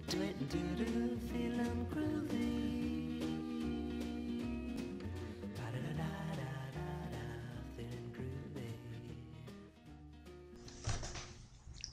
Do it and do feeling groovy. Ba-da-da-da-da-da, feeling groovy.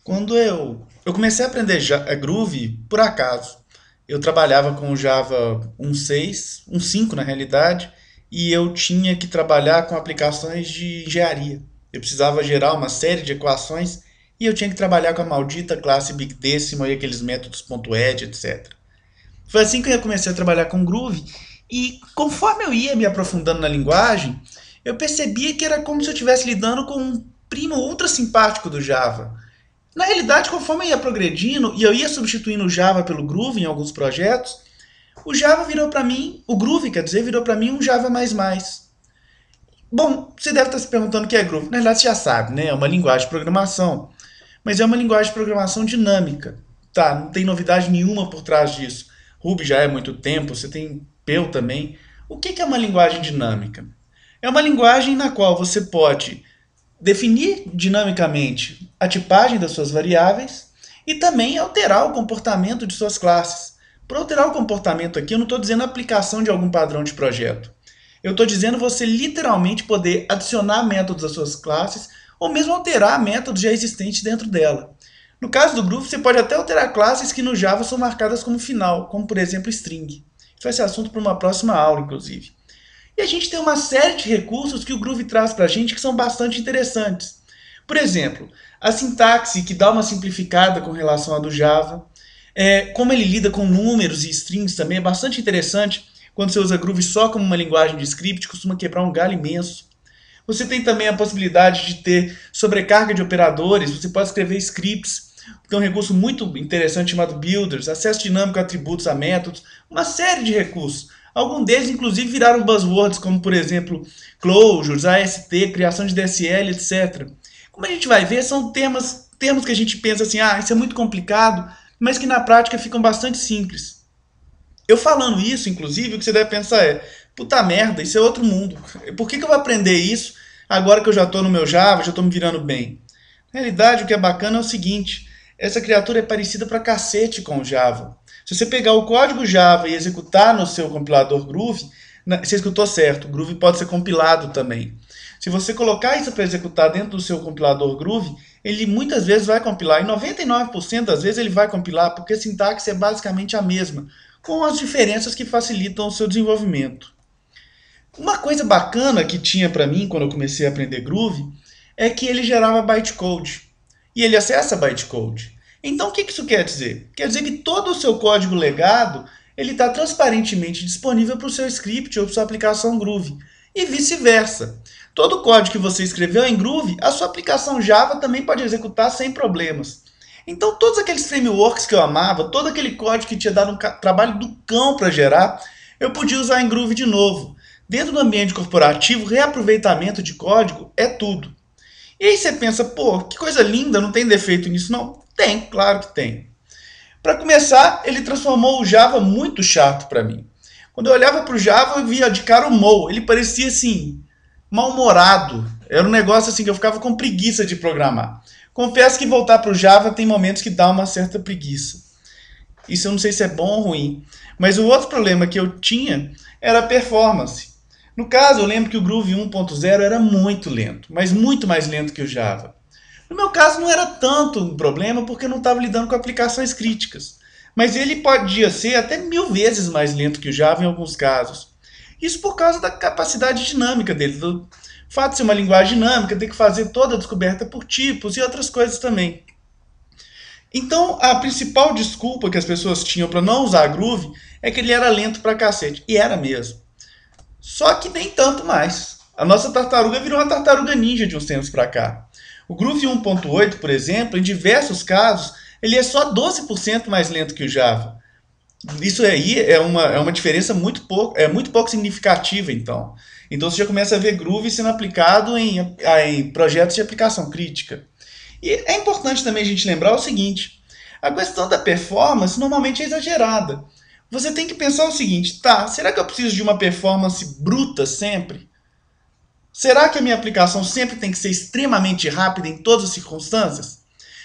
Quando eu comecei a aprender Groove, por acaso. Eu trabalhava com o Java 1.6, 1.5 na realidade, e eu tinha que trabalhar com aplicações de engenharia. Eu precisava gerar uma série de equações e eu tinha que trabalhar com a maldita classe Big Decimal e aqueles métodos .edge, etc. Foi assim que eu comecei a trabalhar com Groove e conforme eu ia me aprofundando na linguagem, eu percebia que era como se eu estivesse lidando com um primo ultra simpático do Java. Na realidade, conforme eu ia progredindo e eu ia substituindo o Java pelo Groove em alguns projetos, o Java virou para mim, o Groove, quer dizer, virou para mim um Java++. Bom, você deve estar se perguntando o que é Groove. Na realidade, você já sabe, né? É uma linguagem de programação, mas é uma linguagem de programação dinâmica. Tá, não tem novidade nenhuma por trás disso. Ruby já é há muito tempo, você tem Perl também. O que é uma linguagem dinâmica? É uma linguagem na qual você pode definir dinamicamente a tipagem das suas variáveis e também alterar o comportamento de suas classes. Para alterar o comportamento aqui, eu não estou dizendo a aplicação de algum padrão de projeto. Eu estou dizendo você literalmente poder adicionar métodos às suas classes ou mesmo alterar métodos já existentes dentro dela. No caso do Groove, você pode até alterar classes que no Java são marcadas como final, como por exemplo string. Isso vai ser assunto para uma próxima aula, inclusive. E a gente tem uma série de recursos que o Groove traz para a gente que são bastante interessantes. Por exemplo, a sintaxe, que dá uma simplificada com relação à do Java. Como ele lida com números e strings também é bastante interessante. Quando você usa Groove só como uma linguagem de script, costuma quebrar um galho imenso. Você tem também a possibilidade de ter sobrecarga de operadores, você pode escrever scripts. Tem um recurso muito interessante chamado builders, acesso dinâmico a atributos a métodos, uma série de recursos. Alguns deles, inclusive, viraram buzzwords, como, por exemplo, closures, AST, criação de DSL, etc. Como a gente vai ver, são termos que a gente pensa assim, isso é muito complicado, mas que na prática ficam bastante simples. Eu falando isso, inclusive, o que você deve pensar é, puta merda, isso é outro mundo. Por que eu vou aprender isso agora que eu já estou no meu Java, já estou me virando bem? Na realidade, o que é bacana é o seguinte, essa criatura é parecida pra cacete com o Java. Se você pegar o código Java e executar no seu compilador Groove, você escutou certo, o Groove pode ser compilado também. Se você colocar isso para executar dentro do seu compilador Groove, ele muitas vezes vai compilar. Em 99% das vezes ele vai compilar, porque a sintaxe é basicamente a mesma, com as diferenças que facilitam o seu desenvolvimento. Uma coisa bacana que tinha para mim quando eu comecei a aprender Groove é que ele gerava bytecode. E ele acessa bytecode. Então o que isso quer dizer? Quer dizer que todo o seu código legado ele está transparentemente disponível para o seu script ou para sua aplicação Groove. E vice-versa. Todo o código que você escreveu em Groove, a sua aplicação Java também pode executar sem problemas. Então todos aqueles frameworks que eu amava, todo aquele código que tinha dado um trabalho do cão para gerar, eu podia usar em Groove de novo. Dentro do ambiente corporativo, reaproveitamento de código é tudo. E aí você pensa, pô, que coisa linda, não tem defeito nisso? Não, tem, claro que tem. Para começar, ele transformou o Java muito chato para mim. Quando eu olhava para o Java, eu via de cara o Mo. Ele parecia assim, mal-humorado. Era um negócio assim que eu ficava com preguiça de programar. Confesso que voltar para o Java tem momentos que dá uma certa preguiça. Isso eu não sei se é bom ou ruim. Mas o outro problema que eu tinha era a performance. No caso, eu lembro que o Groove 1.0 era muito lento, mas muito mais lento que o Java. No meu caso, não era tanto um problema porque eu não estava lidando com aplicações críticas. Mas ele podia ser até 1000 vezes mais lento que o Java em alguns casos. Isso por causa da capacidade dinâmica dele, do fato de ser uma linguagem dinâmica, ter que fazer toda a descoberta por tipos e outras coisas também. Então, a principal desculpa que as pessoas tinham para não usar Groove é que ele era lento pra cacete. E era mesmo. Só que nem tanto mais. A nossa tartaruga virou uma tartaruga ninja de uns tempos para cá. O Groove 1.8, por exemplo, em diversos casos, ele é só 12% mais lento que o Java. Isso aí é uma diferença muito pouco significativa, então. Então você já começa a ver Groove sendo aplicado em projetos de aplicação crítica. E é importante também a gente lembrar o seguinte, a questão da performance normalmente é exagerada. Você tem que pensar o seguinte, tá, será que eu preciso de uma performance bruta sempre? Será que a minha aplicação sempre tem que ser extremamente rápida em todas as circunstâncias?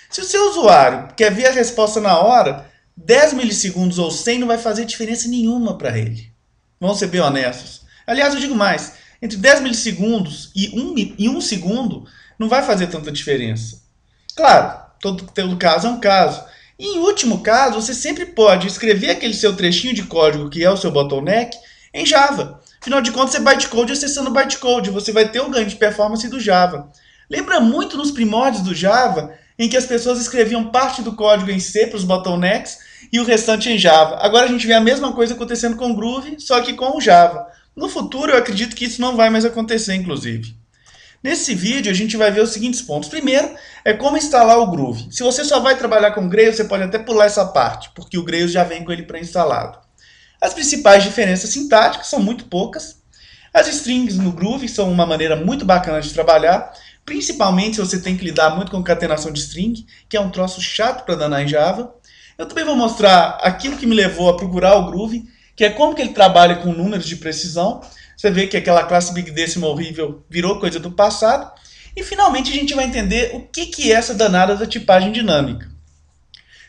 Se o seu usuário quer ver a resposta na hora, 10 milissegundos ou 100 não vai fazer diferença nenhuma para ele. Vamos ser bem honestos. Aliás, eu digo mais, entre 10 milissegundos e 1 segundo não vai fazer tanta diferença. Claro, todo caso é um caso. E em último caso, você sempre pode escrever aquele seu trechinho de código que é o seu bottleneck em Java. Afinal de contas, é bytecode acessando bytecode. Você vai ter o ganho de performance do Java. Lembra muito nos primórdios do Java, em que as pessoas escreviam parte do código em C para os bottlenecks e o restante em Java. Agora a gente vê a mesma coisa acontecendo com o Groovy, só que com o Java. No futuro, eu acredito que isso não vai mais acontecer, inclusive. Nesse vídeo, a gente vai ver os seguintes pontos. Primeiro, é como instalar o Groovy. Se você só vai trabalhar com Grails, você pode até pular essa parte, porque o Grails já vem com ele pré-instalado. As principais diferenças sintáticas são muito poucas. As strings no Groovy são uma maneira muito bacana de trabalhar, principalmente se você tem que lidar muito com concatenação de string, que é um troço chato para danar em Java. Eu também vou mostrar aquilo que me levou a procurar o Groovy, que é como que ele trabalha com números de precisão. Você vê que aquela classe Big Decimal horrível virou coisa do passado. E finalmente a gente vai entender o que é essa danada da tipagem dinâmica.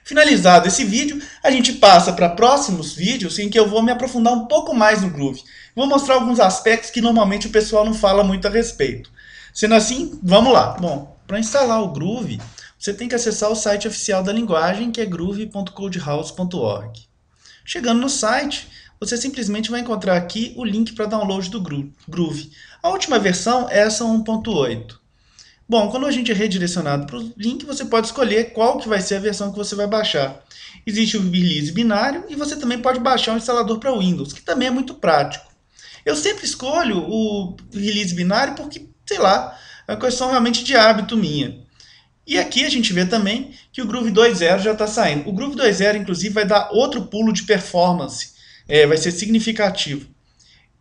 Finalizado esse vídeo, a gente passa para próximos vídeos em que eu vou me aprofundar um pouco mais no Groovy. Vou mostrar alguns aspectos que normalmente o pessoal não fala muito a respeito. Sendo assim, vamos lá. Bom, para instalar o Groovy, você tem que acessar o site oficial da linguagem, que é groovy.codehouse.org. Chegando no site, você simplesmente vai encontrar aqui o link para download do Groovy. A última versão é essa 1.8. Bom, quando a gente é redirecionado para o link, você pode escolher qual que vai ser a versão que você vai baixar. Existe o release binário e você também pode baixar um instalador para Windows, que também é muito prático. Eu sempre escolho o release binário porque, sei lá, é uma questão realmente de hábito minha. E aqui a gente vê também que o Groovy 2.0 já está saindo. O Groovy 2.0, inclusive, vai dar outro pulo de performance. Vai ser significativo.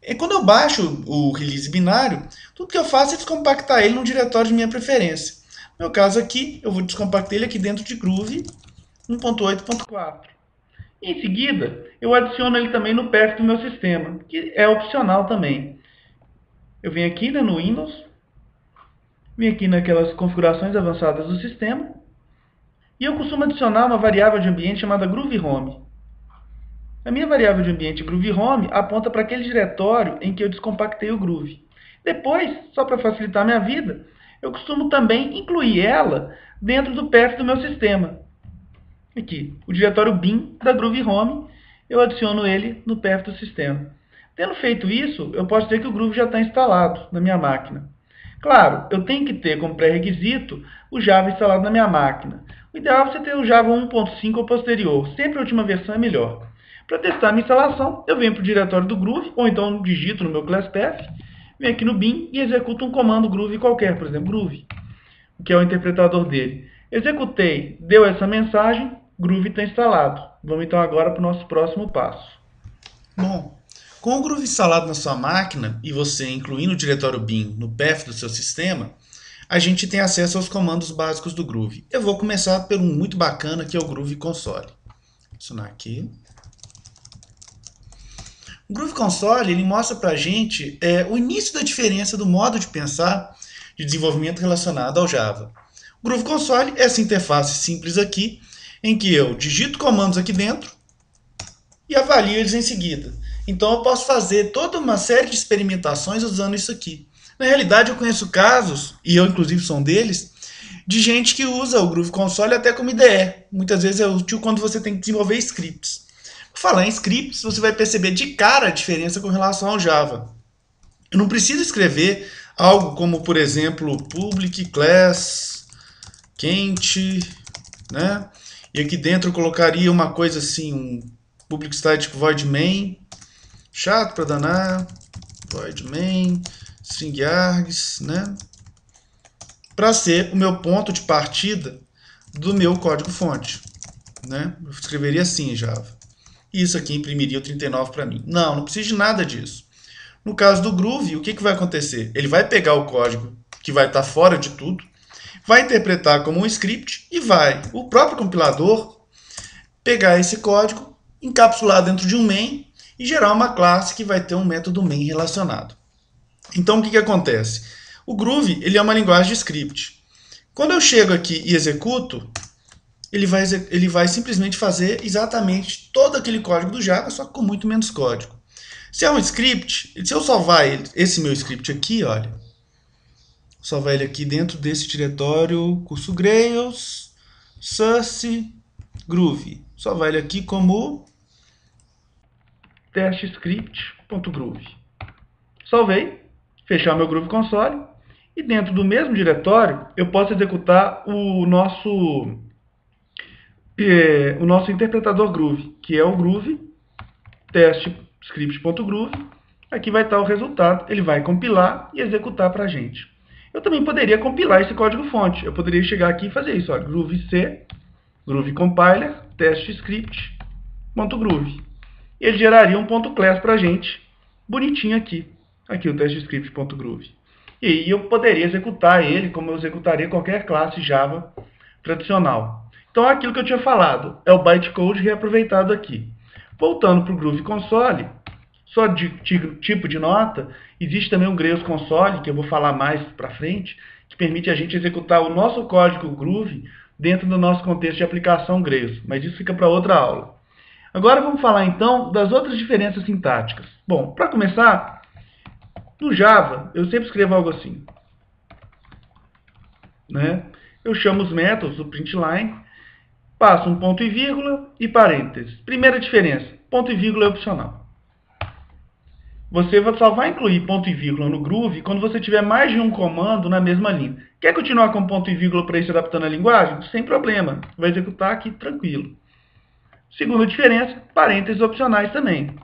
E quando eu baixo o release binário, tudo que eu faço é descompactar ele num diretório de minha preferência. No meu caso aqui, eu vou descompactar ele aqui dentro de Groovy 1.8.4. Em seguida, eu adiciono ele também no path do meu sistema, que é opcional também. Eu venho aqui no Windows, venho aqui naquelas configurações avançadas do sistema, e eu costumo adicionar uma variável de ambiente chamada Groovy Home. A minha variável de ambiente Groovy Home aponta para aquele diretório em que eu descompactei o Groovy. Depois, só para facilitar a minha vida, eu costumo também incluir ela dentro do path do meu sistema. Aqui, o diretório bin da Groovy Home, eu adiciono ele no path do sistema. Tendo feito isso, eu posso dizer que o Groovy já está instalado na minha máquina. Claro, eu tenho que ter como pré-requisito o Java instalado na minha máquina. O ideal é você ter o Java 1.5 ou posterior, sempre a última versão é melhor. Para testar a minha instalação, eu venho para o diretório do Groovy, ou então digito no meu class path, venho aqui no bin e executo um comando Groovy qualquer, por exemplo, Groovy, que é o interpretador dele. Executei, deu essa mensagem, Groovy está instalado. Vamos então agora para o nosso próximo passo. Bom, com o Groovy instalado na sua máquina e você incluindo o diretório bin no path do seu sistema, a gente tem acesso aos comandos básicos do Groovy. Eu vou começar por um muito bacana, que é o Groovy Console. Vou adicionar aqui. O Groovy Console ele mostra para a gente o início da diferença do modo de pensar de desenvolvimento relacionado ao Java. O Groovy Console é essa interface simples aqui, em que eu digito comandos aqui dentro e avalio eles em seguida. Então eu posso fazer toda uma série de experimentações usando isso aqui. Na realidade eu conheço casos, e eu inclusive sou um deles, de gente que usa o Groovy Console até como IDE. Muitas vezes é útil quando você tem que desenvolver scripts. Por falar em scripts, você vai perceber de cara a diferença com relação ao Java. Eu não preciso escrever algo como, por exemplo, public class quente, né? E aqui dentro eu colocaria uma coisa assim, um public static void main, chato para danar, void main, string args, né? Para ser o meu ponto de partida do meu código fonte, né? Eu escreveria assim em Java. Isso aqui imprimiria o 39 para mim. Não preciso de nada disso. No caso do Groovy, o que vai acontecer? Ele vai pegar o código que vai estar fora de tudo, vai interpretar como um script e vai, o próprio compilador, pegar esse código, encapsular dentro de um main e gerar uma classe que vai ter um método main relacionado. Então, o que acontece? O Groovy ele é uma linguagem de script. Quando eu chego aqui e executo, ele vai simplesmente fazer exatamente todo aquele código do Java, só que com muito menos código. Se é um script, se eu salvar esse meu script aqui, olha, salvar ele aqui dentro desse diretório curso Grails, source, groove. Salvar ele aqui como testscript.groove. Salvei, fechar meu Groove Console e dentro do mesmo diretório eu posso executar o nosso interpretador Groove, que é o Groove testscript.groove. Aqui vai estar o resultado, ele vai compilar e executar para a gente. Eu também poderia compilar esse código-fonte. Eu poderia chegar aqui e fazer isso, ó, groove c, groove compiler, testscript.groove. E ele geraria um .class para a gente, bonitinho aqui. Aqui o testscript.groove. E aí eu poderia executar ele como eu executaria qualquer classe Java tradicional. Então é aquilo que eu tinha falado, é o bytecode reaproveitado aqui. Voltando para o Groove Console, só de tipo de nota, existe também o Grails Console, que eu vou falar mais para frente, que permite a gente executar o nosso código Groove dentro do nosso contexto de aplicação Grails, mas isso fica para outra aula. Agora vamos falar então das outras diferenças sintáticas. Bom, para começar, no Java eu sempre escrevo algo assim, né? Eu chamo os métodos do println, passo um ponto e vírgula e parênteses. Primeira diferença, ponto e vírgula é opcional. Você só vai incluir ponto e vírgula no Groove quando você tiver mais de um comando na mesma linha. Quer continuar com ponto e vírgula para ir se adaptando à linguagem? Sem problema, vai executar aqui tranquilo. Segunda diferença, parênteses opcionais também.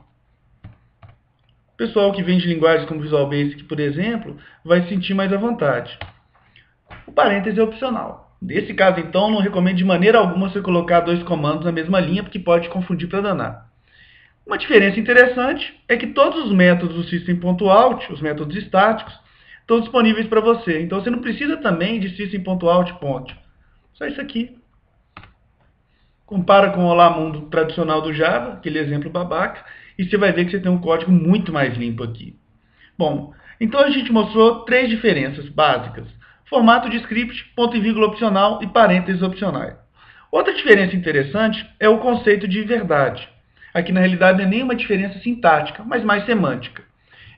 O pessoal que vem de linguagens como Visual Basic, por exemplo, vai se sentir mais à vontade. O parêntese é opcional. Nesse caso, então, não recomendo de maneira alguma você colocar dois comandos na mesma linha, porque pode confundir para danar. Uma diferença interessante é que todos os métodos do System.out, os métodos estáticos, estão disponíveis para você. Então, você não precisa também de System.out. Só isso aqui. Compara com o Olá Mundo tradicional do Java, aquele exemplo babaca, e você vai ver que você tem um código muito mais limpo aqui. Bom, então a gente mostrou três diferenças básicas. Formato de script, ponto e vírgula opcional e parênteses opcionais. Outra diferença interessante é o conceito de verdade. Aqui na realidade não é nenhuma diferença sintática, mas mais semântica.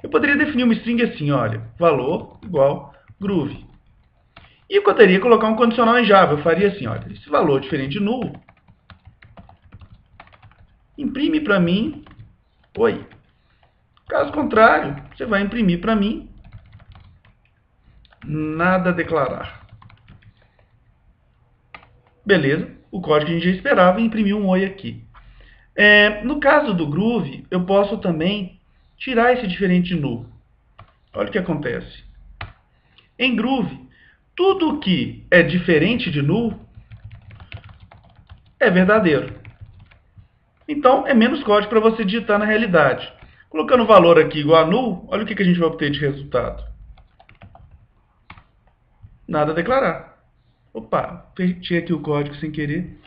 Eu poderia definir uma string assim, olha, valor igual groove. E eu poderia colocar um condicional em Java. Eu faria assim, olha, esse valor diferente de null, imprime para mim, oi. Caso contrário, você vai imprimir para mim, nada a declarar. Beleza, o código que a gente já esperava imprimir um oi aqui. No caso do Groove, eu posso também tirar esse diferente de null. Olha o que acontece. Em Groove, tudo que é diferente de null é verdadeiro. Então, é menos código para você digitar na realidade. Colocando o valor aqui igual a null, olha o que a gente vai obter de resultado. Nada a declarar. Opa, fechei aqui o código sem querer.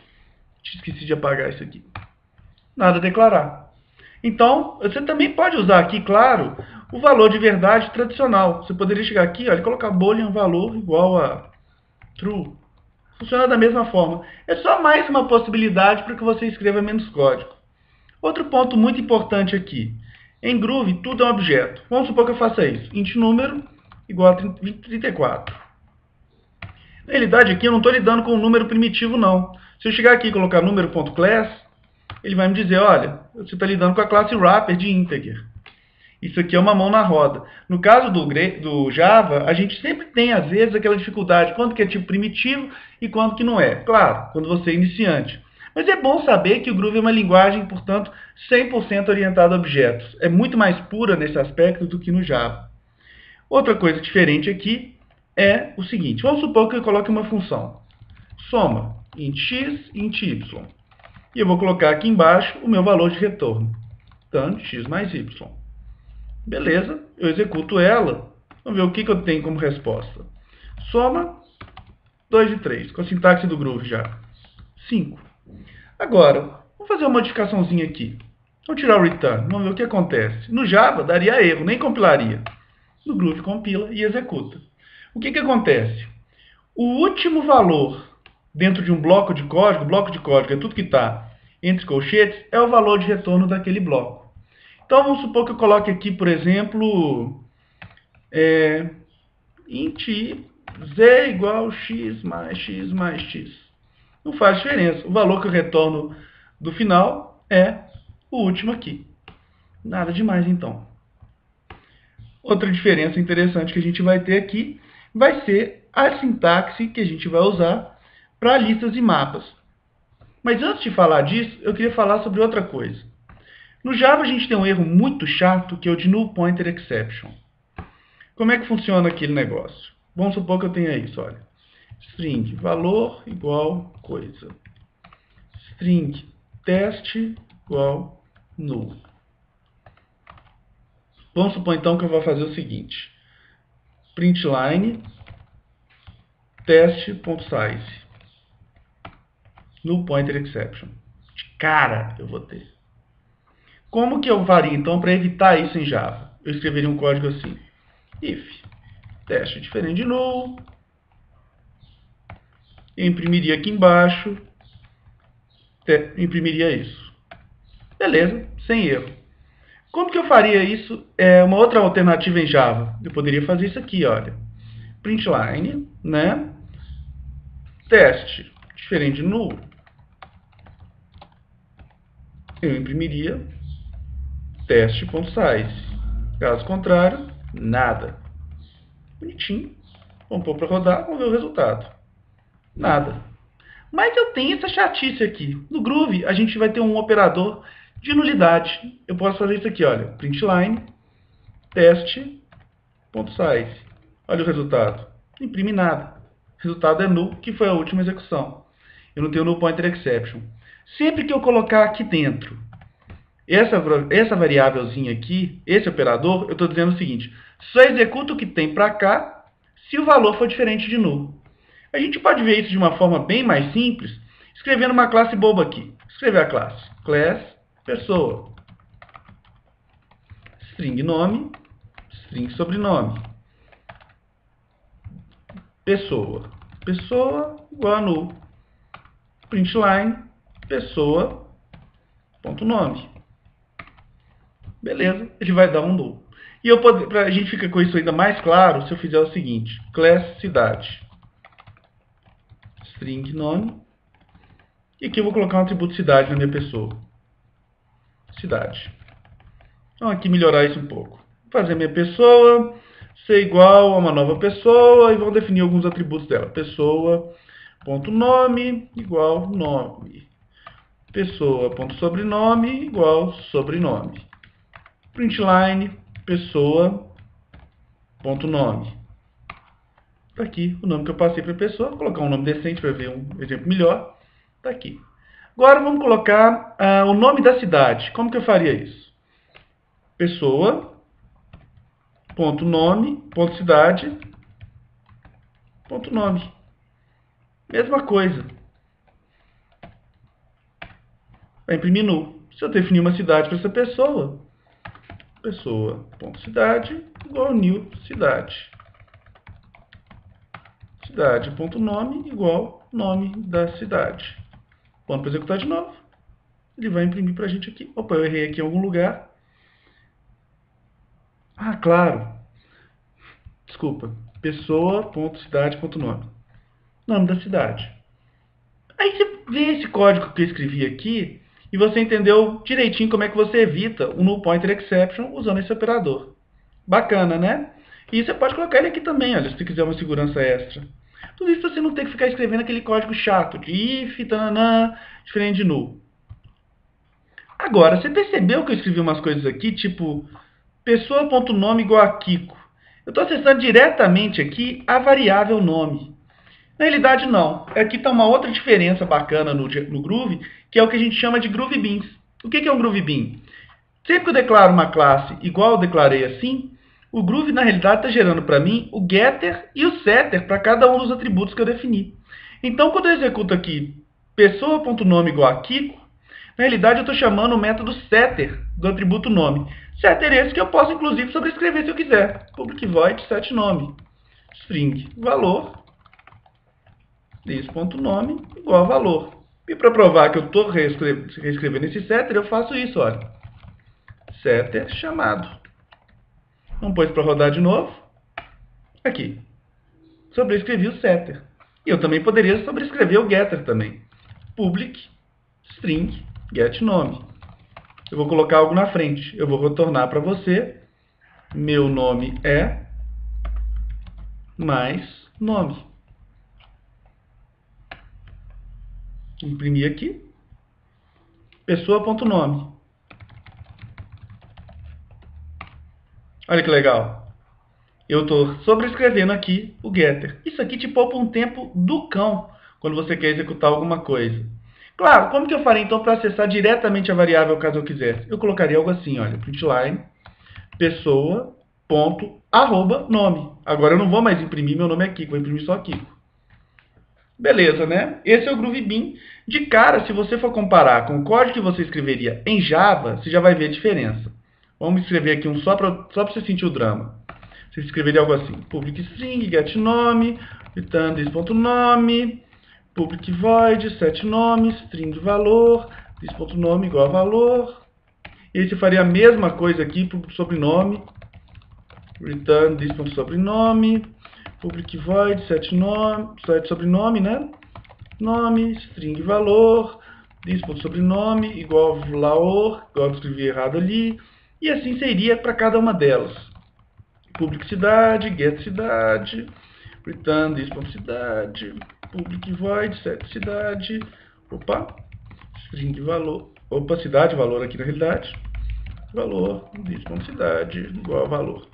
Esqueci de apagar isso aqui. Nada a declarar. Então, você também pode usar aqui, claro, o valor de verdade tradicional. Você poderia chegar aqui, olha, e colocar boolean valor igual a true. Funciona da mesma forma. É só mais uma possibilidade para que você escreva menos código. Outro ponto muito importante aqui. Em Groove, tudo é um objeto. Vamos supor que eu faça isso. Int número igual a 34. Na realidade, aqui eu não estou lidando com um número primitivo, não. Se eu chegar aqui e colocar número.class, ele vai me dizer, olha, você está lidando com a classe wrapper de integer. Isso aqui é uma mão na roda. No caso do Java, a gente sempre tem, às vezes, aquela dificuldade, quando que é tipo primitivo e quando que não é. Claro, quando você é iniciante. Mas é bom saber que o Groove é uma linguagem, portanto, 100% orientada a objetos. É muito mais pura nesse aspecto do que no Java. Outra coisa diferente aqui é o seguinte. Vamos supor que eu coloque uma função. Soma int x e int y. E eu vou colocar aqui embaixo o meu valor de retorno. Tanto x mais y. Beleza, eu executo ela. Vamos ver o que eu tenho como resposta. Soma 2 e 3, com a sintaxe do Groove já. 5. Agora, vamos fazer uma modificaçãozinha aqui. Vamos tirar o return, vamos ver o que acontece. No Java daria erro, nem compilaria. No Groove compila e executa. O que acontece? O último valor dentro de um bloco de código é tudo que está entre colchetes, é o valor de retorno daquele bloco. Então vamos supor que eu coloque aqui, por exemplo, int z igual x mais x mais x. Não faz diferença. O valor que eu retorno do final é o último aqui. Nada demais, então. Outra diferença interessante que a gente vai ter aqui vai ser a sintaxe que a gente vai usar para listas e mapas. Mas antes de falar disso, eu queria falar sobre outra coisa. No Java a gente tem um erro muito chato que é o de null pointer exception. Como é que funciona aquele negócio? Vamos supor que eu tenha isso, olha. String valor igual coisa. String teste igual null. Vamos supor então que eu vou fazer o seguinte. Printline teste.size null pointer exception. De cara eu vou ter. Como que eu faria então para evitar isso em Java? Eu escreveria um código assim. If teste diferente de null. Eu imprimiria aqui embaixo. Imprimiria isso. Beleza, sem erro. Como que eu faria isso? É uma outra alternativa em Java. Eu poderia fazer isso aqui, olha. Printline, né? Teste diferente de null. Eu imprimiria teste.size. Caso contrário, nada. Bonitinho. Vamos pôr para rodar, vamos ver o resultado. Nada. Mas eu tenho essa chatice aqui. No Groove, a gente vai ter um operador de nulidade. Eu posso fazer isso aqui, olha. Printline teste.size. Olha o resultado. Não imprime nada. O resultado é null, que foi a última execução. Eu não tenho null pointer exception. Sempre que eu colocar aqui dentro essa variávelzinha aqui, esse operador, eu estou dizendo o seguinte: só executa o que tem para cá se o valor for diferente de null. A gente pode ver isso de uma forma bem mais simples, escrevendo uma classe boba aqui. Escrever a classe class pessoa. String nome, string sobrenome. Pessoa. Pessoa igual a null. Printline pessoa ponto nome. Beleza, ele vai dar um null. E para a gente ficar com isso ainda mais claro, se eu fizer o seguinte: class cidade. String nome. E aqui eu vou colocar um atributo cidade na minha pessoa. Cidade. Então aqui melhorar isso um pouco. Vou fazer minha pessoa ser igual a uma nova pessoa e vou definir alguns atributos dela. Pessoa.nome igual nome. Pessoa.sobrenome igual sobrenome. Printline pessoa.nome. Está aqui o nome que eu passei para a pessoa. Vou colocar um nome decente para ver um exemplo melhor. Está aqui. Agora vamos colocar o nome da cidade. Como que eu faria isso? Pessoa.nome, cidade, nome. Mesma coisa. Vai imprimir null. Se eu definir uma cidade para essa pessoa, pessoa.cidade igual new cidade. Cidade.nome igual nome da cidade. Vamos para executar de novo. Ele vai imprimir para a gente aqui. Opa, eu errei aqui em algum lugar. Ah, claro. Desculpa. Pessoa.cidade.nome. Nome da cidade. Aí você vê esse código que eu escrevi aqui e você entendeu direitinho como é que você evita o null pointer exception usando esse operador. Bacana, né? E você pode colocar ele aqui também, olha, se você quiser uma segurança extra. Tudo isso para você não ter que ficar escrevendo aquele código chato de if, tananã, diferente de null. Agora, você percebeu que eu escrevi umas coisas aqui, tipo pessoa.nome igual a Kiko. Eu estou acessando diretamente aqui a variável nome. Na realidade, não. Aqui está uma outra diferença bacana no Groove, que é o que a gente chama de Groove Beans. O que é um Groove Bean? Sempre que eu declaro uma classe igual eu declarei assim, o Groove, na realidade, está gerando para mim o getter e o setter para cada um dos atributos que eu defini. Então, quando eu executo aqui pessoa.nome igual a Kiko, na realidade, eu estou chamando o método setter do atributo nome. Setter esse que eu posso, inclusive, sobrescrever se eu quiser. Public void setNome. String valor this.nome igual a valor. E para provar que eu estou reescrevendo esse setter, eu faço isso, olha. Setter chamado. Vamos pôr isso para rodar de novo. Aqui. Sobrescrevi o setter. E eu também poderia sobrescrever o getter também. Public string getNome. Eu vou colocar algo na frente. Eu vou retornar para você. Meu nome é mais nome. Imprimir aqui. Pessoa.nome. Olha que legal. Eu estou sobrescrevendo aqui o getter. Isso aqui te poupa um tempo do cão quando você quer executar alguma coisa. Claro, como que eu faria então para acessar diretamente a variável caso eu quisesse? Eu colocaria algo assim, olha, println pessoa.arroba-nome. Agora eu não vou mais imprimir meu nome aqui, vou imprimir só aqui. Beleza, né? Esse é o Groovy Bean. De cara, se você for comparar com o código que você escreveria em Java, você já vai ver a diferença. Vamos escrever aqui um só para você sentir o drama. Você escreveria algo assim: public string getNome, return this.nome, public void setNome, string valor, this.nome igual a valor. E aí você faria a mesma coisa aqui para o sobrenome, return this.sobrenome, public void setNome, set sobrenome, né? Nome, string valor, this.sobrenome igual a valor, igual eu escrevi errado ali. E assim seria para cada uma delas. Public cidade, get cidade, return this.cidade, public void set cidade, string valor, cidade, valor aqui na realidade, valor, this.cidade igual a valor.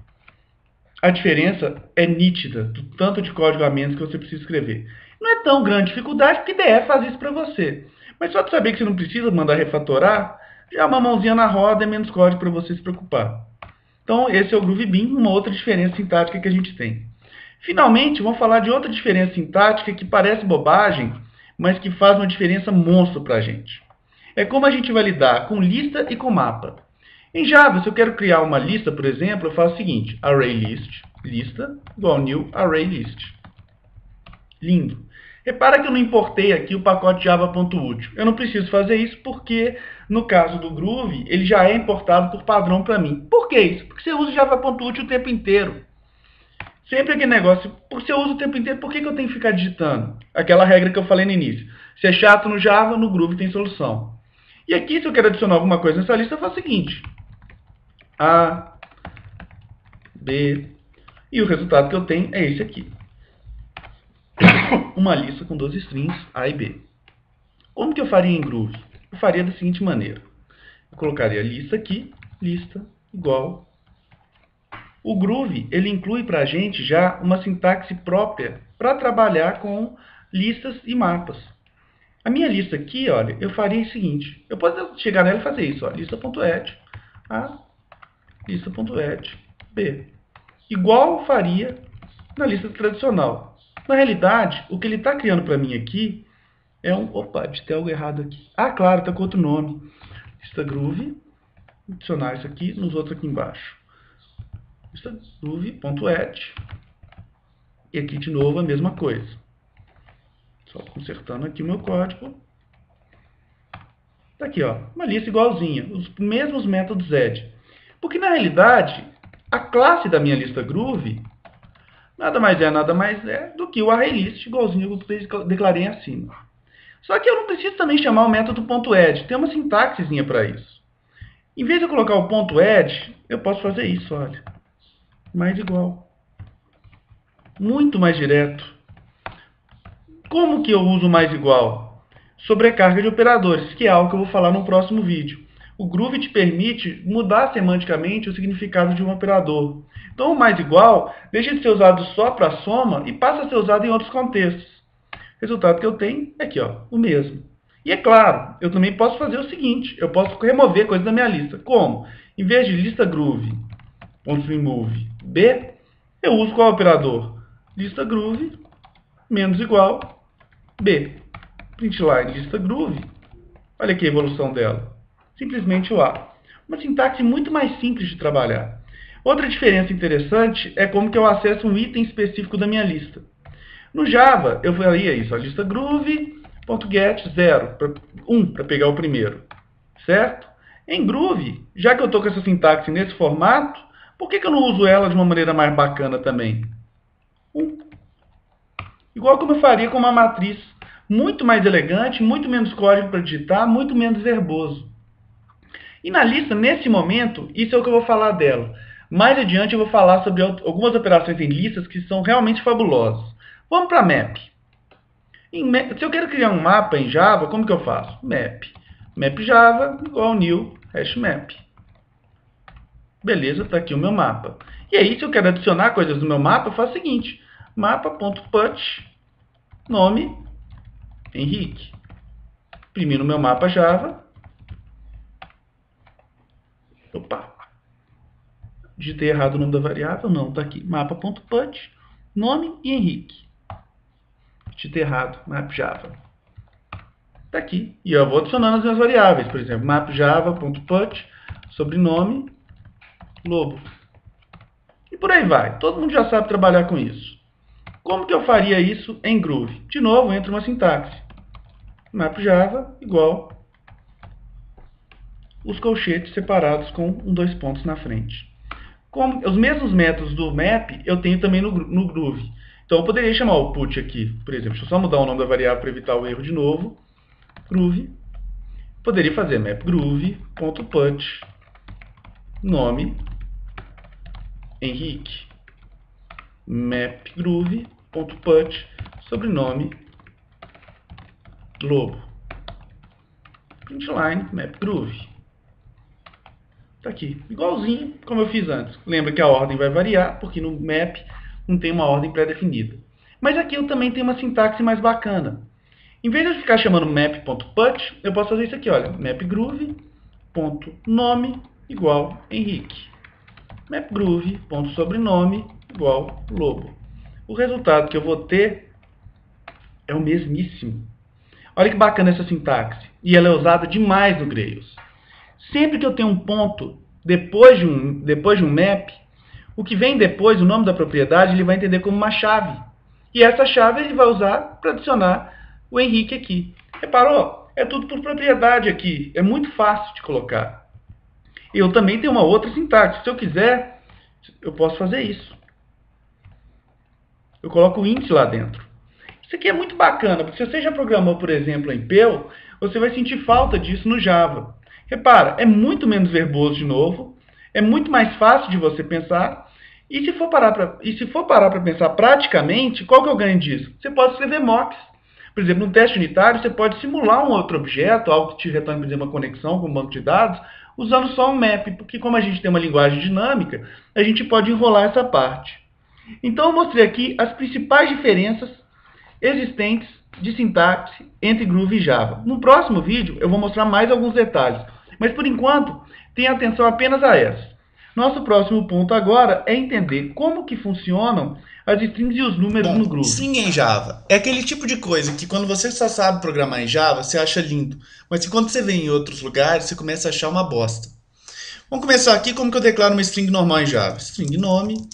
A diferença é nítida do tanto de código a menos que você precisa escrever. Não é tão grande dificuldade porque IDE faz isso para você. Mas só de saber que você não precisa mandar refatorar, já é uma mãozinha na roda e menos código para você se preocupar. Então, esse é o Groovy Bean, uma outra diferença sintática que a gente tem. Finalmente, vamos falar de outra diferença sintática que parece bobagem, mas que faz uma diferença monstro para a gente. É como a gente vai lidar com lista e com mapa. Em Java, se eu quero criar uma lista, por exemplo, eu faço o seguinte: ArrayList, lista, igual new ArrayList. Lindo. Repara que eu não importei aqui o pacote java.util. Eu não preciso fazer isso porque, no caso do Groovy, ele já é importado por padrão para mim. Por que isso? Porque você usa java.util o tempo inteiro. Sempre aquele negócio, se eu uso o tempo inteiro, por que eu tenho que ficar digitando? Aquela regra que eu falei no início. Se é chato no Java, no Groovy tem solução. E aqui, se eu quero adicionar alguma coisa nessa lista, eu faço o seguinte: A, B, e o resultado que eu tenho é esse aqui. Uma lista com 12 strings A e B. Como que eu faria em Groovy? Eu faria da seguinte maneira. Eu colocaria lista aqui, lista igual. O Groovy, ele inclui para a gente já uma sintaxe própria para trabalhar com listas e mapas. A minha lista aqui, olha, eu faria o seguinte. Eu posso chegar nela e fazer isso, ó, lista.add A, lista.add B. Igual eu faria na lista tradicional. Na realidade, o que ele está criando para mim aqui é um... Opa, de ter algo errado aqui. Ah, claro, está com outro nome. Lista Groovy. Adicionar isso aqui nos outros aqui embaixo. Lista Groovy.add. E aqui de novo a mesma coisa. Só consertando aqui o meu código. Tá aqui, ó, uma lista igualzinha. Os mesmos métodos add. Porque na realidade, a classe da minha lista Groovy nada mais é do que o ArrayList, igualzinho que eu declarei acima. Só que eu não preciso também chamar o método .add, tem uma sintaxezinha para isso. Em vez de eu colocar o .add, eu posso fazer isso, olha. Mais igual. Muito mais direto. Como que eu uso mais igual? Sobrecarga de operadores, que é algo que eu vou falar no próximo vídeo. O Groovy te permite mudar semanticamente o significado de um operador. Então, o mais igual deixa de ser usado só para soma e passa a ser usado em outros contextos. O resultado que eu tenho é aqui, ó, o mesmo. E é claro, eu também posso fazer o seguinte, eu posso remover coisas da minha lista. Como? Em vez de lista Groovy, .remove B, eu uso qual operador? Lista Groovy, menos igual, B. Println lista Groovy, olha aqui a evolução dela. Simplesmente o A. Uma sintaxe muito mais simples de trabalhar. Outra diferença interessante é como que eu acesso um item específico da minha lista. No Java, eu faria isso, a lista groove.get 0, 1 para pegar o primeiro, certo? Em Groove, já que eu estou com essa sintaxe nesse formato, por que eu não uso ela de uma maneira mais bacana também? 1. Igual como eu faria com uma matriz muito mais elegante, muito menos código para digitar, muito menos verboso. E na lista, nesse momento, isso é o que eu vou falar dela. Mais adiante eu vou falar sobre algumas operações em listas que são realmente fabulosas. Vamos para map. Se eu quero criar um mapa em Java, como que eu faço? Map. Map Java igual new hashmap. Beleza, está aqui o meu mapa. E aí, se eu quero adicionar coisas no meu mapa, eu faço o seguinte. Mapa.put nome Henrique. Imprimi no meu mapa Java. Opa. Digitei errado o nome da variável? Não, está aqui. Mapa.put nome e Henrique. Digitei errado. Map Java. Está aqui. E eu vou adicionando as minhas variáveis. Por exemplo, mapjava.put sobrenome Lobo. E por aí vai. Todo mundo já sabe trabalhar com isso. Como que eu faria isso em Groove? De novo, entra uma sintaxe. Mapjava igual os colchetes separados com 2 pontos na frente. Como, os mesmos métodos do map eu tenho também no Groove. Então eu poderia chamar o put aqui, por exemplo, deixa eu só mudar o nome da variável para evitar o erro de novo. Groove. Poderia fazer mapgroove.put nome Henrique. Mapgroove.put sobrenome Lobo. Printline mapgroove. Tá aqui, igualzinho como eu fiz antes. Lembra que a ordem vai variar, porque no map não tem uma ordem pré-definida. Mas aqui eu também tenho uma sintaxe mais bacana. Em vez de eu ficar chamando map.put, eu posso fazer isso aqui, olha. Mapgroove.nome igual Henrique. Mapgroove.sobrenome igual Lobo. O resultado que eu vou ter é o mesmíssimo. Olha que bacana essa sintaxe. E ela é usada demais no Grails. Sempre que eu tenho um ponto depois de um map, o que vem depois, o nome da propriedade, ele vai entender como uma chave. E essa chave ele vai usar para adicionar o Henrique aqui. Reparou? É tudo por propriedade aqui. É muito fácil de colocar. Eu também tenho uma outra sintaxe. Se eu quiser, eu posso fazer isso. Eu coloco o int lá dentro. Isso aqui é muito bacana, porque se você já programou, por exemplo, em Perl, você vai sentir falta disso no Java. Repara, é muito menos verboso de novo, é muito mais fácil de você pensar, e se for parar para pensar praticamente, qual que é o ganho disso? Você pode escrever mocks. Por exemplo, no teste unitário, você pode simular um outro objeto, algo que te retorne, por exemplo, uma conexão com um banco de dados, usando só um map, porque como a gente tem uma linguagem dinâmica, a gente pode enrolar essa parte. Então, eu mostrei aqui as principais diferenças existentes de sintaxe entre Groove e Java. No próximo vídeo, eu vou mostrar mais alguns detalhes. Mas, por enquanto, tenha atenção apenas a essas. Nosso próximo ponto agora é entender como que funcionam as strings e os números no Groove. String em Java é aquele tipo de coisa que quando você só sabe programar em Java, você acha lindo. Mas que quando você vê em outros lugares, você começa a achar uma bosta. Vamos começar aqui como que eu declaro uma string normal em Java. String nome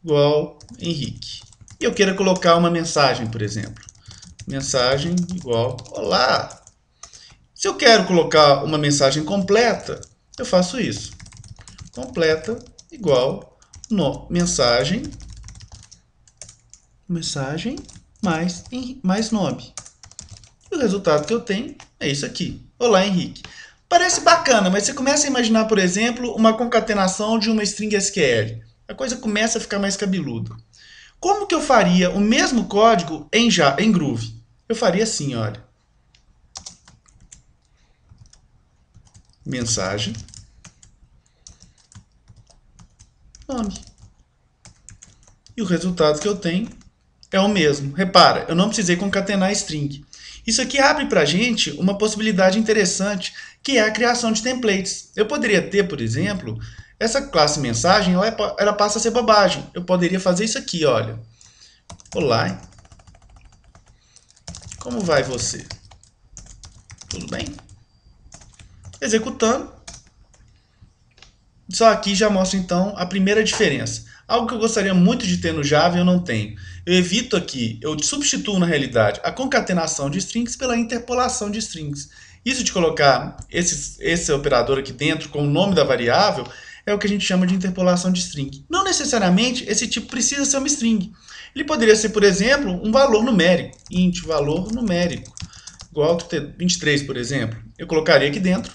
igual Henrique. E eu quero colocar uma mensagem, por exemplo. Mensagem igual olá. Se eu quero colocar uma mensagem completa, eu faço isso. Completa igual mensagem mais nome. E o resultado que eu tenho é isso aqui. Olá, Henrique. Parece bacana, mas você começa a imaginar, por exemplo, uma concatenação de uma string SQL. A coisa começa a ficar mais cabeluda. Como que eu faria o mesmo código em Groove? Eu faria assim, olha. Mensagem. Nome. E o resultado que eu tenho é o mesmo. Repara, eu não precisei concatenar string. Isso aqui abre para a gente uma possibilidade interessante, que é a criação de templates. Eu poderia ter, por exemplo, essa classe mensagem, ela passa a ser bobagem. Eu poderia fazer isso aqui, olha. Olá. Como vai você? Tudo bem? Executando. Só aqui já mostra então a primeira diferença. Algo que eu gostaria muito de ter no Java e eu não tenho. Eu evito aqui, eu substituo na realidade a concatenação de strings pela interpolação de strings. Isso de colocar esse operador aqui dentro com o nome da variável é o que a gente chama de interpolação de string. Não necessariamente esse tipo precisa ser uma string. Ele poderia ser, por exemplo, um valor numérico. Int, valor numérico. Igual a 23, por exemplo. Eu colocaria aqui dentro.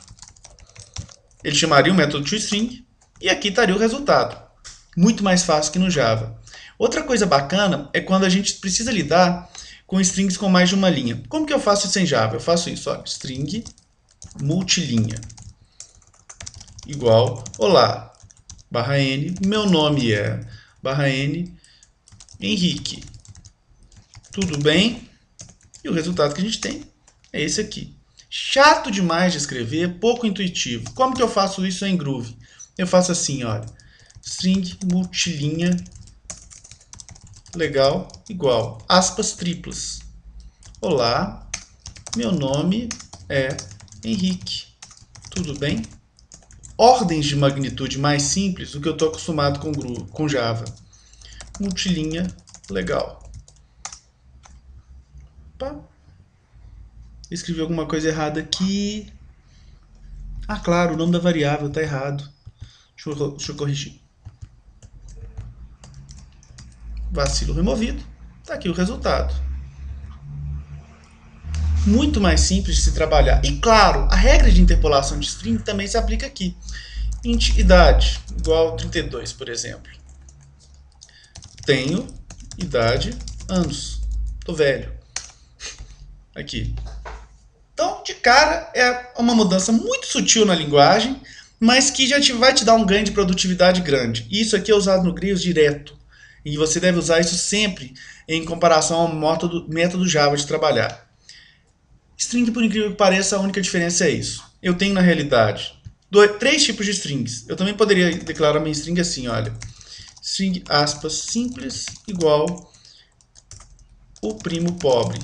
Ele chamaria o método toString e aqui estaria o resultado. Muito mais fácil que no Java. Outra coisa bacana é quando a gente precisa lidar com strings com mais de uma linha. Como que eu faço isso em Java? Eu faço isso, ó, string multilinha igual, olá, barra n, meu nome é barra n, Henrique. Tudo bem? E o resultado que a gente tem é esse aqui. Chato demais de escrever, pouco intuitivo. Como que eu faço isso em Groove? Eu faço assim, olha, string multilinha legal, igual, aspas triplas. Olá, meu nome é Henrique. Tudo bem? Ordens de magnitude mais simples do que eu estou acostumado com Java. Multilinha legal. Opa. Escrevi alguma coisa errada aqui. Ah, claro, o nome da variável está errado. Deixa eu corrigir. Vacilo removido. Está aqui o resultado. Muito mais simples de se trabalhar. E claro, a regra de interpolação de string também se aplica aqui. Int idade igual a 32, por exemplo. Tenho idade anos. Tô velho. Aqui. Então, de cara, é uma mudança muito sutil na linguagem, mas que já vai te dar um ganho de produtividade grande. Isso aqui é usado no Grails direto. E você deve usar isso sempre em comparação ao método Java de trabalhar. String, por incrível que pareça, a única diferença é isso. Eu tenho, na realidade, 3 tipos de strings. Eu também poderia declarar minha string assim, olha. String, aspas, simples, igual o primo pobre.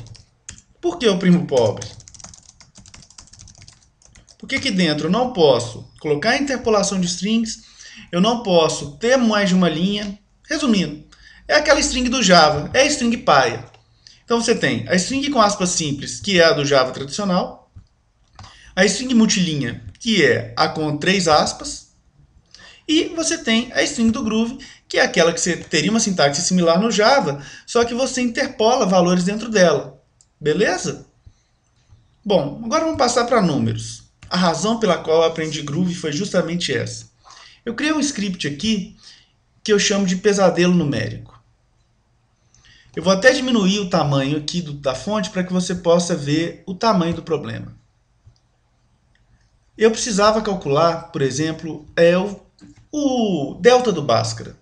Por que o primo pobre? Porque aqui dentro eu não posso colocar a interpolação de strings, eu não posso ter mais de uma linha. Resumindo, é aquela string do Java, é a string paia. Então você tem a string com aspas simples, que é a do Java tradicional, a string multilinha, que é a com 3 aspas, e você tem a string do Groove, que é aquela que você teria uma sintaxe similar no Java, só que você interpola valores dentro dela. Beleza? Bom, agora vamos passar para números. A razão pela qual eu aprendi Groove foi justamente essa. Eu criei um script aqui que eu chamo de pesadelo numérico. Eu vou até diminuir o tamanho aqui da fonte para que você possa ver o tamanho do problema. Eu precisava calcular, por exemplo, o delta do Bhaskara.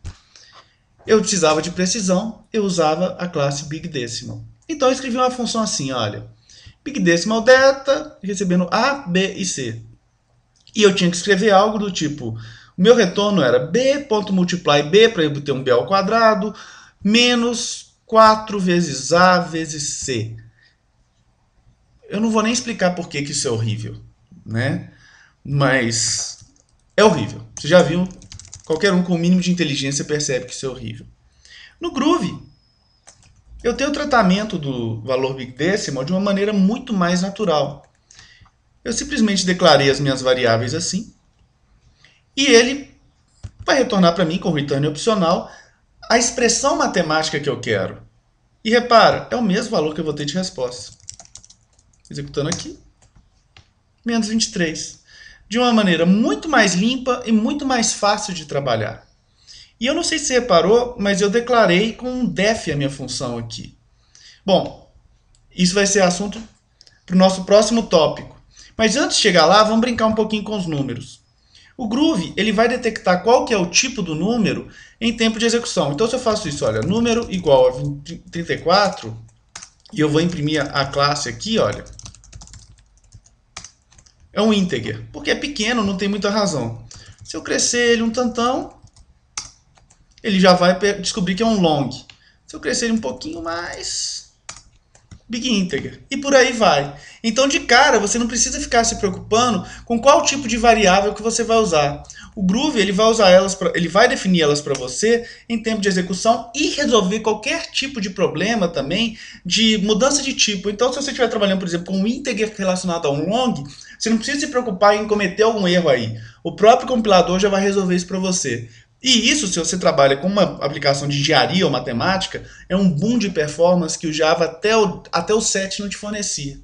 Eu precisava de precisão, eu usava a classe Big Decimal. Então eu escrevi uma função assim, olha, Big Decimal delta, recebendo A, B e C. E eu tinha que escrever algo do tipo, o meu retorno era b.multiply b, para eu ter um b ao quadrado, menos 4 vezes A vezes C. Eu não vou nem explicar por que isso é horrível, né? Mas é horrível. Você já viu? Qualquer um com o mínimo de inteligência percebe que isso é horrível. No Groove, eu tenho o tratamento do valor Big Decimal de uma maneira muito mais natural. Eu simplesmente declarei as minhas variáveis assim, e ele vai retornar para mim com o return opcional a expressão matemática que eu quero. E repara, é o mesmo valor que eu vou ter de resposta. Executando aqui, menos 23. De uma maneira muito mais limpa e muito mais fácil de trabalhar. E eu não sei se você reparou, mas eu declarei com um def a minha função aqui. Bom, isso vai ser assunto para o nosso próximo tópico. Mas antes de chegar lá, vamos brincar um pouquinho com os números. O Groove ele vai detectar qual que é o tipo do número em tempo de execução. Então, se eu faço isso, olha, número igual a 34, e eu vou imprimir a classe aqui, olha, é um integer, porque é pequeno, não tem muita razão. Se eu crescer ele um tantão, ele já vai descobrir que é um long. Se eu crescer ele um pouquinho mais, big integer. E por aí vai. Então, de cara, você não precisa ficar se preocupando com qual tipo de variável que você vai usar. O Groove ele vai usar elas, ele vai definir elas para você em tempo de execução e resolver qualquer tipo de problema também de mudança de tipo. Então, se você estiver trabalhando, por exemplo, com um integer relacionado a um long, você não precisa se preocupar em cometer algum erro aí. O próprio compilador já vai resolver isso para você. E isso, se você trabalha com uma aplicação de engenharia ou matemática, é um boom de performance que o Java até o 7 não te fornecia.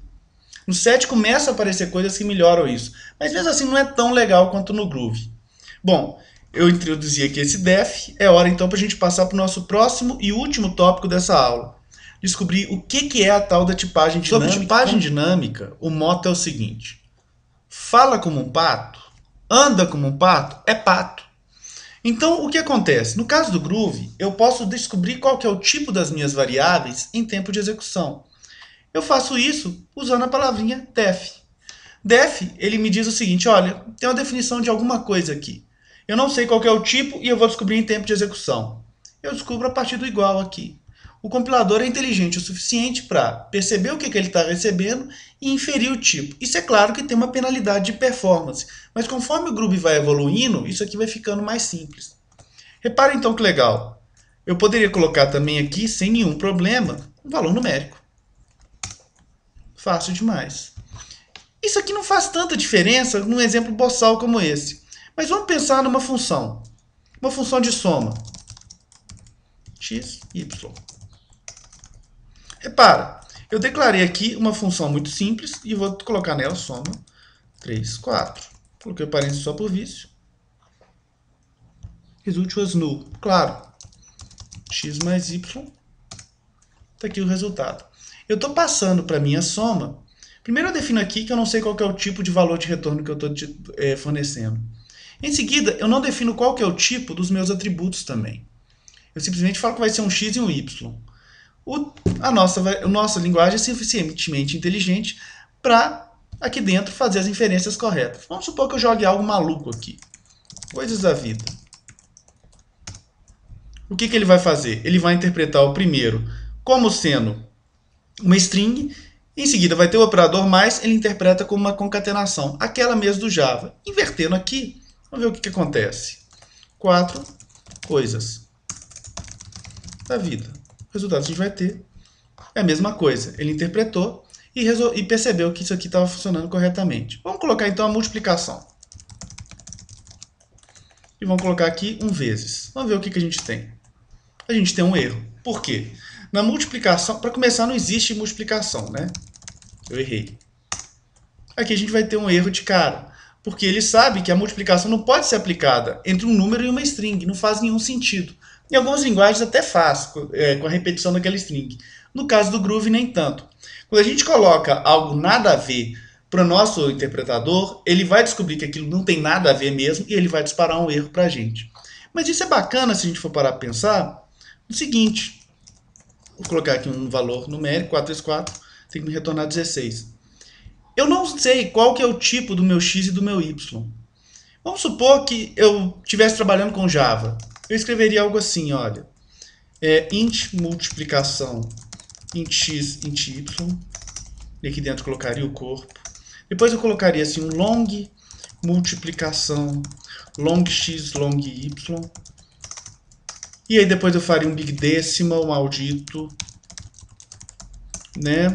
No 7 começa a aparecer coisas que melhoram isso, mas mesmo assim não é tão legal quanto no Groove. Bom, eu introduzi aqui esse def, é hora então para a gente passar para o nosso próximo e último tópico dessa aula. Descobrir o que é a tal da tipagem dinâmica. Sobre tipagem dinâmica, o moto é o seguinte: fala como um pato, anda como um pato, é pato. Então, o que acontece? No caso do Groove, eu posso descobrir qual que é o tipo das minhas variáveis em tempo de execução. Eu faço isso usando a palavrinha def. Def, ele me diz o seguinte: olha, tem uma definição de alguma coisa aqui. Eu não sei qual que é o tipo e eu vou descobrir em tempo de execução. Eu descubro a partir do igual aqui. O compilador é inteligente o suficiente para perceber o que ele está recebendo e inferir o tipo. Isso é claro que tem uma penalidade de performance, mas conforme o Groove vai evoluindo, isso aqui vai ficando mais simples. Repara então que legal. Eu poderia colocar também aqui, sem nenhum problema, um valor numérico. Fácil demais. Isso aqui não faz tanta diferença num exemplo boçal como esse. Mas vamos pensar numa função. Uma função de soma. X, Y. Repara, eu declarei aqui uma função muito simples e vou colocar nela soma 3, 4. Coloquei parênteses só por vício. Result was null. Claro. X mais Y. Está aqui o resultado. Eu estou passando para a minha soma. Primeiro eu defino aqui que eu não sei qual que é o tipo de valor de retorno que eu estou fornecendo. Em seguida, eu não defino qual que é o tipo dos meus atributos também. Eu simplesmente falo que vai ser um x e um y. A nossa linguagem é suficientemente inteligente para, aqui dentro, fazer as inferências corretas. Vamos supor que eu jogue algo maluco aqui. Coisas da vida. O que ele vai fazer? Ele vai interpretar o primeiro como sendo uma string. Em seguida vai ter o operador mais, ele interpreta como uma concatenação, aquela mesmo do Java. Invertendo aqui, vamos ver o que acontece. 4 coisas da vida. O resultado que a gente vai ter é a mesma coisa. Ele interpretou e percebeu que isso aqui estava funcionando corretamente. Vamos colocar então a multiplicação. E vamos colocar aqui um vezes. Vamos ver o que a gente tem. A gente tem um erro. Por quê? Na multiplicação, para começar, não existe multiplicação, né? Eu errei. Aqui a gente vai ter um erro de cara, porque ele sabe que a multiplicação não pode ser aplicada entre um número e uma string, não faz nenhum sentido. Em algumas linguagens até faz, com a repetição daquela string. No caso do Groove, nem tanto. Quando a gente coloca algo nada a ver para o nosso interpretador, ele vai descobrir que aquilo não tem nada a ver mesmo e ele vai disparar um erro para a gente. Mas isso é bacana se a gente for parar para pensar no seguinte. Vou colocar aqui um valor numérico, 4 vezes 4, tem que me retornar 16. Eu não sei qual que é o tipo do meu x e do meu y. Vamos supor que eu estivesse trabalhando com Java. Eu escreveria algo assim, olha. Int multiplicação, int x, int y. E aqui dentro colocaria o corpo. Depois eu colocaria assim um long multiplicação, long x, long y. E aí depois eu faria um big decimal maldito, né?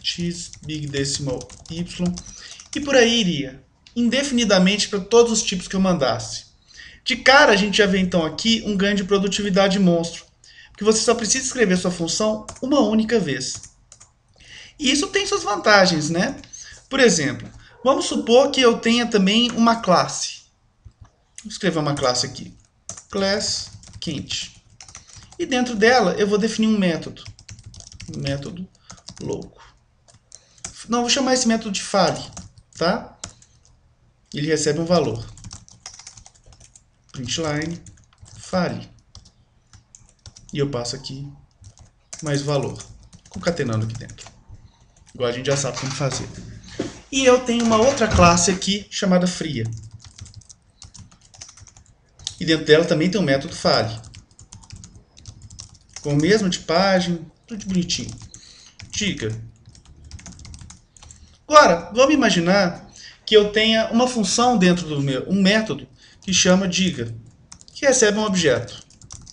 X, big decimal y. E por aí iria, indefinidamente para todos os tipos que eu mandasse. De cara a gente já vê então aqui um ganho de produtividade monstro, porque você só precisa escrever sua função uma única vez. E isso tem suas vantagens, né? Por exemplo, vamos supor que eu tenha também uma classe. Vou escrever uma classe aqui. Class quente. E dentro dela eu vou definir um método. Um método louco. Não, vou chamar esse método de fale, tá? Ele recebe um valor. Printline, fale. E eu passo aqui mais valor. Concatenando aqui dentro. Igual a gente já sabe como fazer. E eu tenho uma outra classe aqui chamada fria. E dentro dela também tem um método fale. Com a mesma tipagem, tudo bonitinho. Dica. Agora, vamos imaginar que eu tenha uma função dentro do meu, um método que chama diga, que recebe um objeto.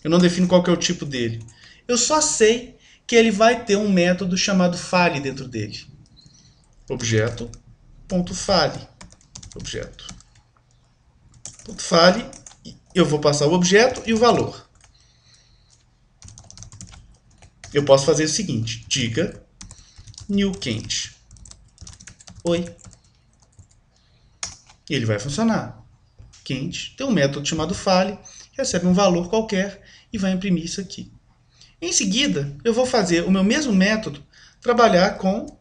Eu não defino qual que é o tipo dele. Eu só sei que ele vai ter um método chamado fale dentro dele. Objeto.fale. Objeto.fale. Eu vou passar o objeto e o valor. Eu posso fazer o seguinte, diga new quente. Oi. E ele vai funcionar. Quente tem um método chamado fale, recebe um valor qualquer e vai imprimir isso aqui. Em seguida, eu vou fazer o meu mesmo método trabalhar com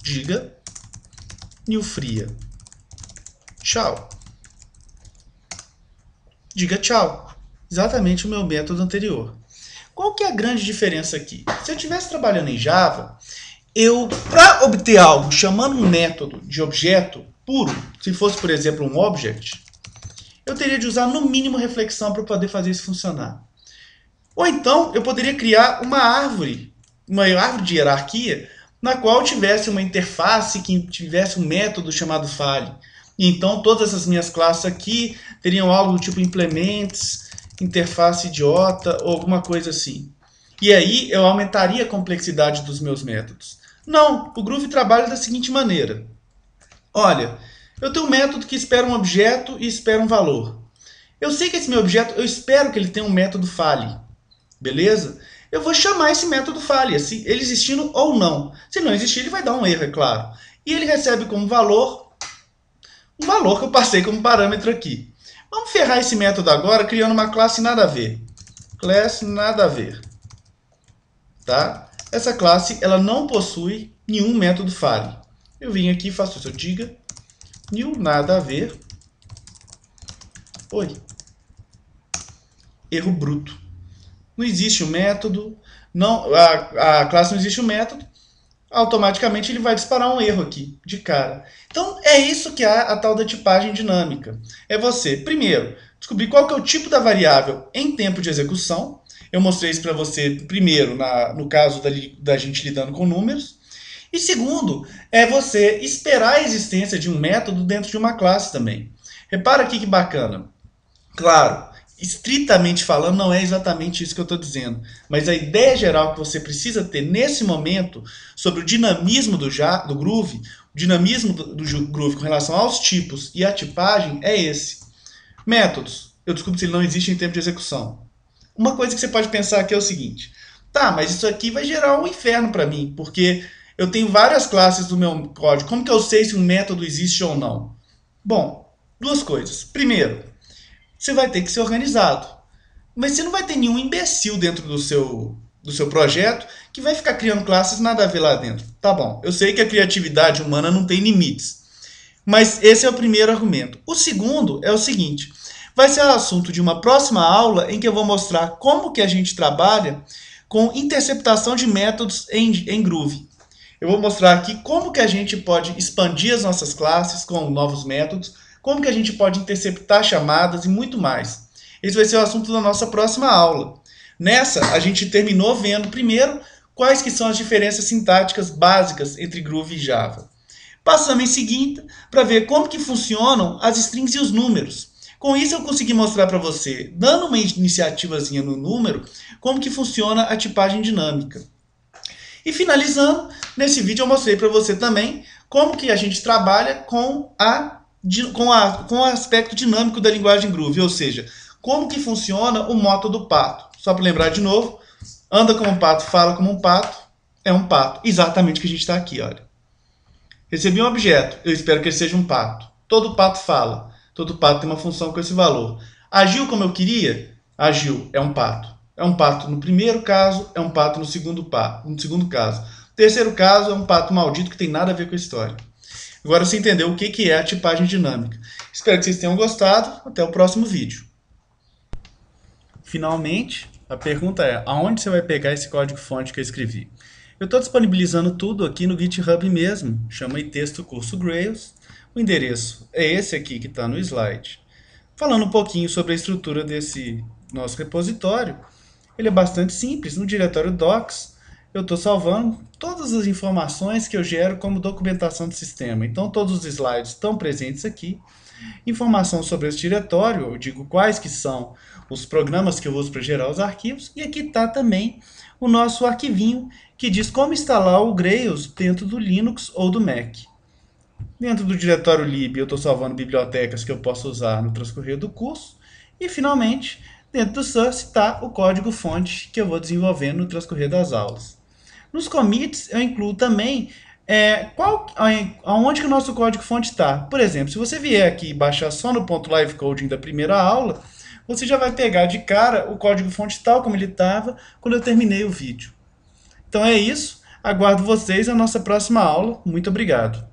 diga new fria. Tchau. Diga tchau. Exatamente o meu método anterior. Qual que é a grande diferença aqui? Se eu estivesse trabalhando em Java, para obter algo chamando um método de objeto puro, se fosse, por exemplo, um object, eu teria de usar no mínimo reflexão para poder fazer isso funcionar. Ou então, eu poderia criar uma árvore de hierarquia, na qual tivesse uma interface que tivesse um método chamado fale. E então, todas essas minhas classes aqui teriam algo do tipo implements, interface idiota ou alguma coisa assim. E aí, eu aumentaria a complexidade dos meus métodos. Não, o Groovy trabalha da seguinte maneira. Olha, eu tenho um método que espera um objeto e espera um valor. Eu sei que esse meu objeto, eu espero que ele tenha um método fale. Beleza? Eu vou chamar esse método fale, ele existindo ou não. Se não existir, ele vai dar um erro, é claro. E ele recebe como valor um valor que eu passei como parâmetro aqui. Vamos ferrar esse método agora criando uma classe nada a ver. Class nada a ver. Tá? Essa classe ela não possui nenhum método fale. Eu vim aqui e faço isso. Eu diga new nada a ver. Oi. Erro bruto. Não existe um método, a classe não existe um método, automaticamente ele vai disparar um erro aqui, de cara. Então, é isso que é a tal da tipagem dinâmica. É você, primeiro, descobrir qual que é o tipo da variável em tempo de execução. Eu mostrei isso para você, primeiro, no caso da gente lidando com números. E segundo, é você esperar a existência de um método dentro de uma classe também. Repara aqui que bacana. Claro, estritamente falando, não é exatamente isso que eu estou dizendo. Mas a ideia geral que você precisa ter nesse momento sobre o dinamismo do Groovy, o dinamismo do Groovy com relação aos tipos e à tipagem é esse. Métodos. Eu descubro se ele não existe em tempo de execução. Uma coisa que você pode pensar aqui é o seguinte. Tá, mas isso aqui vai gerar um inferno para mim, porque eu tenho várias classes do meu código. Como que eu sei se um método existe ou não? Bom, duas coisas. Primeiro, você vai ter que ser organizado. Mas você não vai ter nenhum imbecil dentro do seu projeto que vai ficar criando classes nada a ver lá dentro. Tá bom, eu sei que a criatividade humana não tem limites. Mas esse é o primeiro argumento. O segundo é o seguinte. Vai ser o assunto de uma próxima aula em que eu vou mostrar como que a gente trabalha com interceptação de métodos em Groovy. Eu vou mostrar aqui como que a gente pode expandir as nossas classes com novos métodos, como que a gente pode interceptar chamadas e muito mais. Esse vai ser o assunto da nossa próxima aula. Nessa, a gente terminou vendo primeiro quais que são as diferenças sintáticas básicas entre Groovy e Java. Passamos em seguida para ver como que funcionam as strings e os números. Com isso eu consegui mostrar para você, dando uma iniciativazinha no número, como que funciona a tipagem dinâmica. E finalizando, nesse vídeo eu mostrei para você também como que a gente trabalha com o aspecto dinâmico da linguagem Groovy, ou seja, como que funciona o método pato. Só para lembrar de novo, anda como um pato, fala como um pato, é um pato. Exatamente o que a gente está aqui, olha. Recebi um objeto, eu espero que ele seja um pato. Todo pato fala, todo pato tem uma função com esse valor. Agiu como eu queria? Agiu, é um pato. É um pato no primeiro caso, é um pato no segundo caso. Terceiro caso, é um pato maldito que tem nada a ver com a história. Agora você entendeu o que é a tipagem dinâmica. Espero que vocês tenham gostado. Até o próximo vídeo. Finalmente, a pergunta é, aonde você vai pegar esse código-fonte que eu escrevi? Eu estou disponibilizando tudo aqui no GitHub mesmo. Chama aí texto curso Grails. O endereço é esse aqui que está no slide. Falando um pouquinho sobre a estrutura desse nosso repositório, ele é bastante simples. No diretório docs, eu estou salvando todas as informações que eu gero como documentação do sistema. Então, todos os slides estão presentes aqui. informação sobre esse diretório, eu digo quais que são os programas que eu uso para gerar os arquivos, e aqui está também o nosso arquivinho que diz como instalar o Grails dentro do Linux ou do Mac. Dentro do diretório lib eu estou salvando bibliotecas que eu posso usar no transcorrer do curso, e finalmente, dentro do source está o código-fonte que eu vou desenvolvendo no transcorrer das aulas. Nos commits eu incluo também aonde que o nosso código-fonte está. Por exemplo, se você vier aqui e baixar só no ponto live coding da primeira aula, você já vai pegar de cara o código-fonte tal como ele estava quando eu terminei o vídeo. Então é isso, aguardo vocês na nossa próxima aula. Muito obrigado.